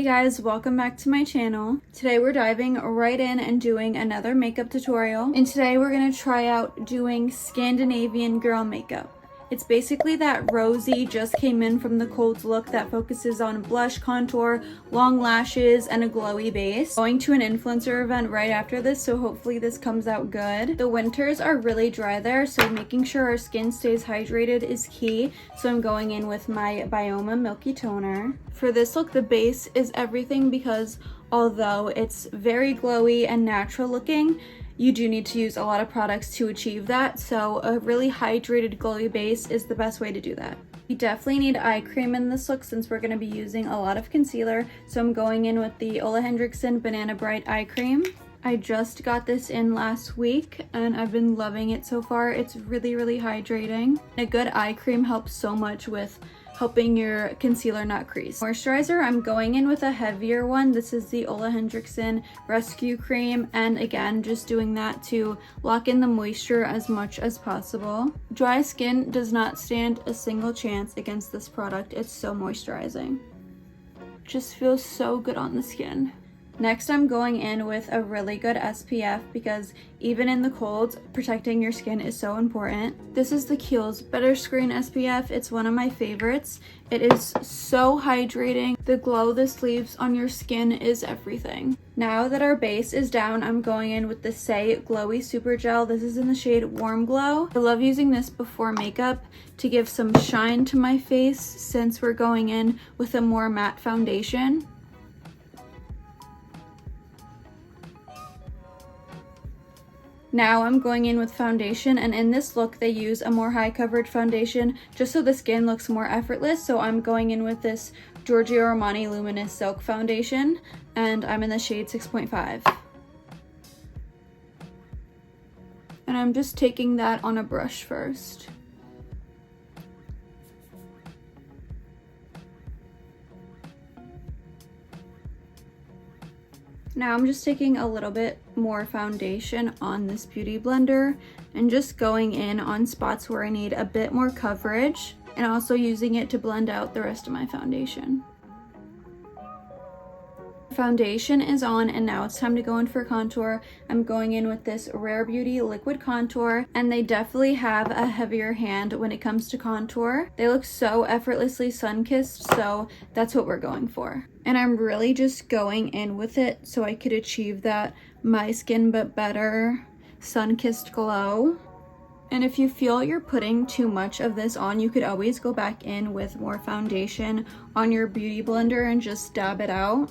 guys, welcome back to my channel. Today we're diving right in and doing another makeup tutorial. And today we're going to try out doing Scandinavian girl makeup. It's basically that rosy, just came in from the cold look that focuses on blush, contour, long lashes, and a glowy base. Going to an influencer event right after this, so hopefully this comes out good. The winters are really dry there, so making sure our skin stays hydrated is key. So I'm going in with my Bioma Milky Toner. For this look, the base is everything because although it's very glowy and natural looking, you do need to use a lot of products to achieve that, so a really hydrated glowy base is the best way to do that. You definitely need eye cream in this look since we're going to be using a lot of concealer, so I'm going in with the Ole Henriksen Banana Bright Eye Cream. I just got this in last week and I've been loving it so far. It's really hydrating. A good eye cream helps so much with helping your concealer not crease. Moisturizer, I'm going in with a heavier one. This is the Ole Henriksen Rescue Cream, and again, just doing that to lock in the moisture as much as possible. Dry skin does not stand a single chance against this product. It's so moisturizing. Just feels so good on the skin. Next, I'm going in with a really good SPF because even in the cold, protecting your skin is so important. This is the Kiehl's Better Screen SPF. It's one of my favorites. It is so hydrating. The glow this leaves on your skin is everything. Now that our base is down, I'm going in with the Say Glowy Super Gel. This is in the shade Warm Glow. I love using this before makeup to give some shine to my face since we're going in with a more matte foundation. Now I'm going in with foundation, and in this look they use a more high coverage foundation just so the skin looks more effortless. So I'm going in with this Giorgio Armani Luminous Silk Foundation, and I'm in the shade 6.5. And I'm just taking that on a brush first. Now I'm just taking a little bit more foundation on this beauty blender and just going in on spots where I need a bit more coverage, and also using it to blend out the rest of my foundation. Foundation is on, and now it's time to go in for contour. I'm going in with this Rare Beauty Liquid Contour, and they definitely have a heavier hand when it comes to contour. They look so effortlessly sun-kissed, so that's what we're going for. And I'm really just going in with it so I could achieve that My Skin But Better sun-kissed glow. And if you feel you're putting too much of this on, you could always go back in with more foundation on your beauty blender and just dab it out.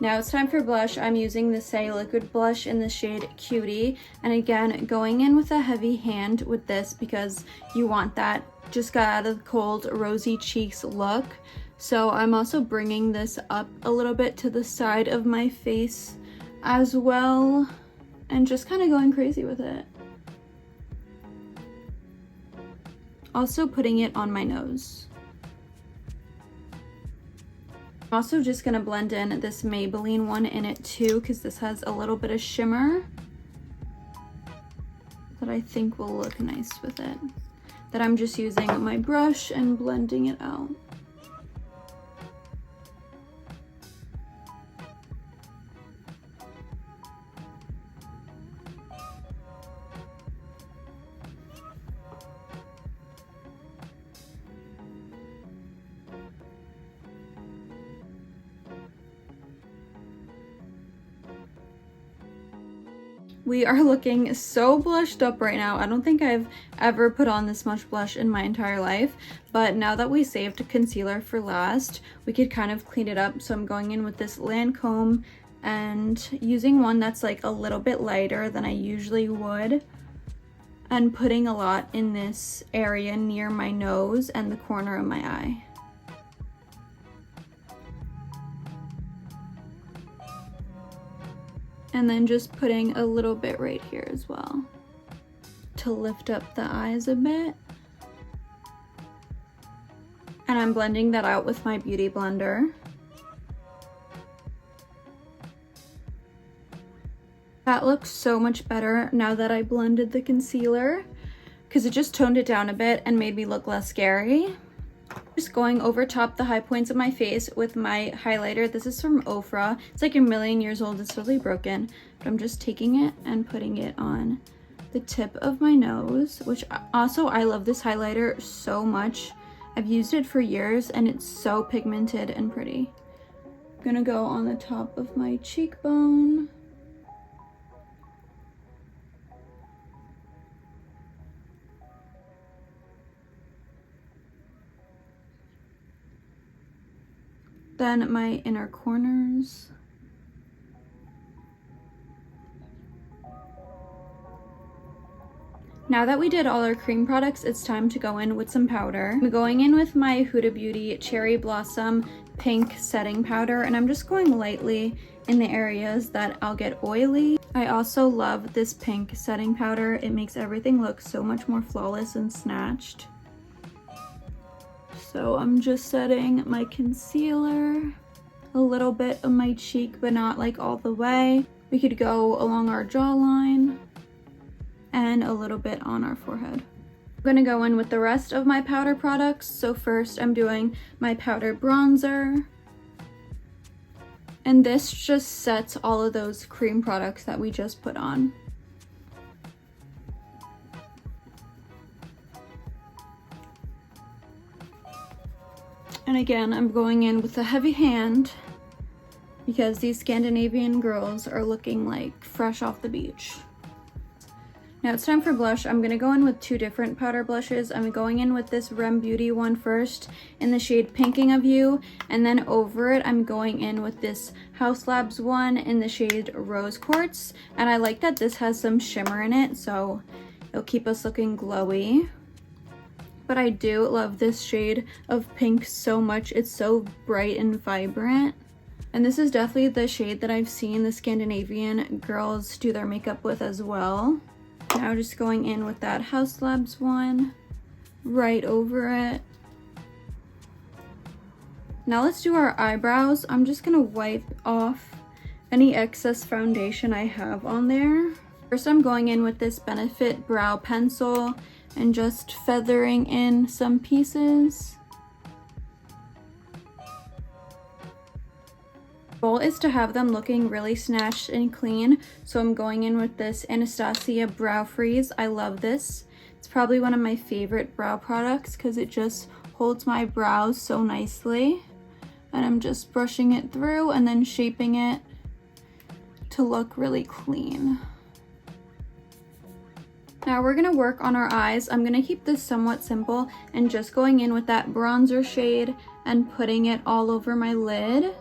Now it's time for blush. I'm using the Say Liquid Blush in the shade Cutie. And again, going in with a heavy hand with this because you want that just got out of the cold rosy cheeks look. So I'm also bringing this up a little bit to the side of my face as well, and just kind of going crazy with it. Also putting it on my nose. I'm also just going to blend in this Maybelline one in it too, because this has a little bit of shimmer that I think will look nice with it. That I'm just using my brush and blending it out. We are looking so blushed up right now. I don't think I've ever put on this much blush in my entire life, but now that we saved concealer for last, we could kind of clean it up. So I'm going in with this Lancome and using one that's like a little bit lighter than I usually would, and putting a lot in this area near my nose and the corner of my eye. And then just putting a little bit right here as well to lift up the eyes a bit. And I'm blending that out with my beauty blender. That looks so much better now that I blended the concealer, because it just toned it down a bit and made me look less scary. Just going over top the high points of my face with my highlighter. This is from Ofra. It's like a million years old. It's totally broken. But I'm just taking it and putting it on the tip of my nose, which also I love this highlighter so much. I've used it for years and it's so pigmented and pretty. I'm gonna go on the top of my cheekbone. Then my inner corners. Now that we did all our cream products, it's time to go in with some powder. I'm going in with my Huda Beauty Cherry Blossom Pink Setting Powder, and I'm just going lightly in the areas that I'll get oily. I also love this pink setting powder. It makes everything look so much more flawless and snatched. So I'm just setting my concealer, a little bit of my cheek, but not like all the way. We could go along our jawline and a little bit on our forehead. I'm gonna go in with the rest of my powder products. So first I'm doing my powder bronzer. And this just sets all of those cream products that we just put on. And again, I'm going in with a heavy hand because these Scandinavian girls are looking like fresh off the beach. Now it's time for blush. I'm gonna go in with two different powder blushes. I'm going in with this Rem Beauty one first in the shade Pinking of You, and then over it I'm going in with this House Labs one in the shade Rose Quartz. And I like that this has some shimmer in it, so it'll keep us looking glowy. But I do love this shade of pink so much. It's so bright and vibrant. And this is definitely the shade that I've seen the Scandinavian girls do their makeup with as well. Now just going in with that House Labs one right over it. Now let's do our eyebrows. I'm just gonna wipe off any excess foundation I have on there. First I'm going in with this Benefit brow pencil and just feathering in some pieces. The goal is to have them looking really snatched and clean, so I'm going in with this Anastasia Brow Freeze. I love this. It's probably one of my favorite brow products because it just holds my brows so nicely. And I'm just brushing it through and then shaping it to look really clean. Now we're gonna work on our eyes. I'm gonna keep this somewhat simple and just going in with that bronzer shade and putting it all over my lid.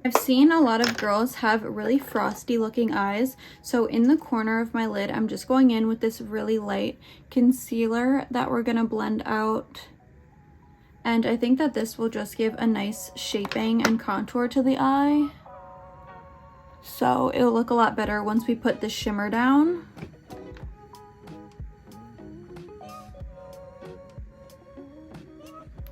I've seen a lot of girls have really frosty looking eyes, so in the corner of my lid I'm just going in with this really light concealer that we're gonna blend out. And I think that this will just give a nice shaping and contour to the eye. So it'll look a lot better once we put the shimmer down.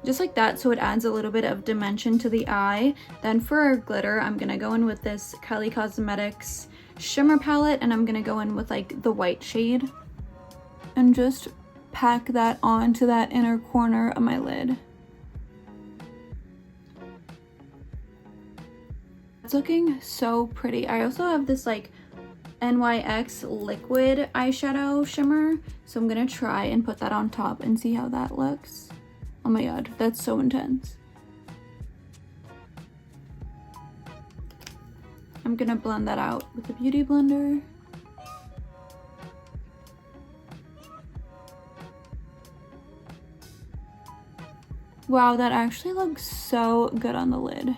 Just like that, so it adds a little bit of dimension to the eye. Then for our glitter, I'm gonna go in with this Kylie Cosmetics shimmer palette, and I'm gonna go in with like the white shade and just pack that onto that inner corner of my lid. It's looking so pretty. I also have this like NYX liquid eyeshadow shimmer, so I'm gonna try and put that on top and see how that looks. Oh my god, that's so intense. I'm gonna blend that out with a beauty blender. Wow, that actually looks so good on the lid.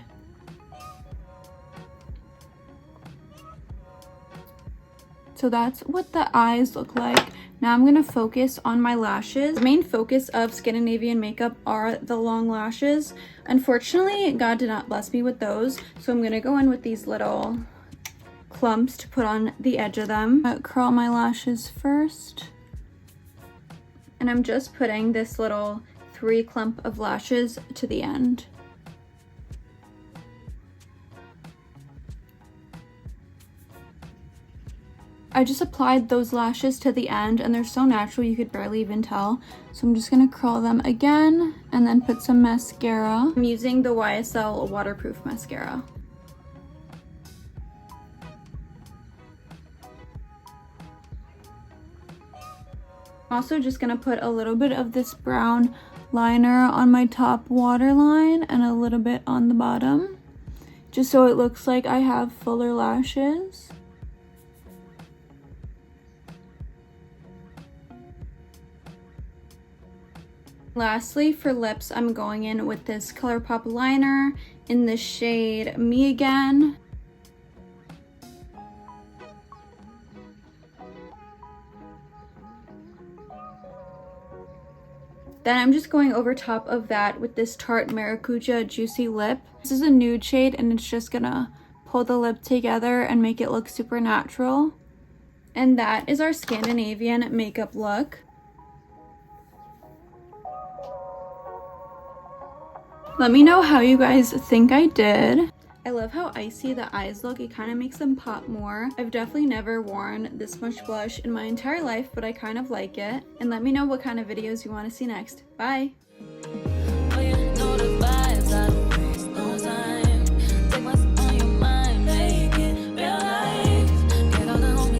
So that's what the eyes look like. Now I'm gonna focus on my lashes. The main focus of Scandinavian makeup are the long lashes. Unfortunately, God did not bless me with those, so I'm gonna go in with these little clumps to put on the edge of them. Curl my lashes first. And I'm just putting this little 3 clump of lashes to the end. I just applied those lashes to the end and they're so natural you could barely even tell. So I'm just gonna curl them again and then put some mascara. I'm using the YSL waterproof mascara. I'm also just gonna put a little bit of this brown liner on my top waterline and a little bit on the bottom, just so it looks like I have fuller lashes. Lastly, for lips, I'm going in with this ColourPop liner in the shade Me Again. Then I'm just going over top of that with this Tarte Maracuja Juicy Lip. This is a nude shade and it's just gonna pull the lip together and make it look super natural. And that is our Scandinavian makeup look. Let me know how you guys think I did. I love how icy the eyes look. It kind of makes them pop more. I've definitely never worn this much blush in my entire life, but I kind of like it. And let me know what kind of videos you want to see next. Bye!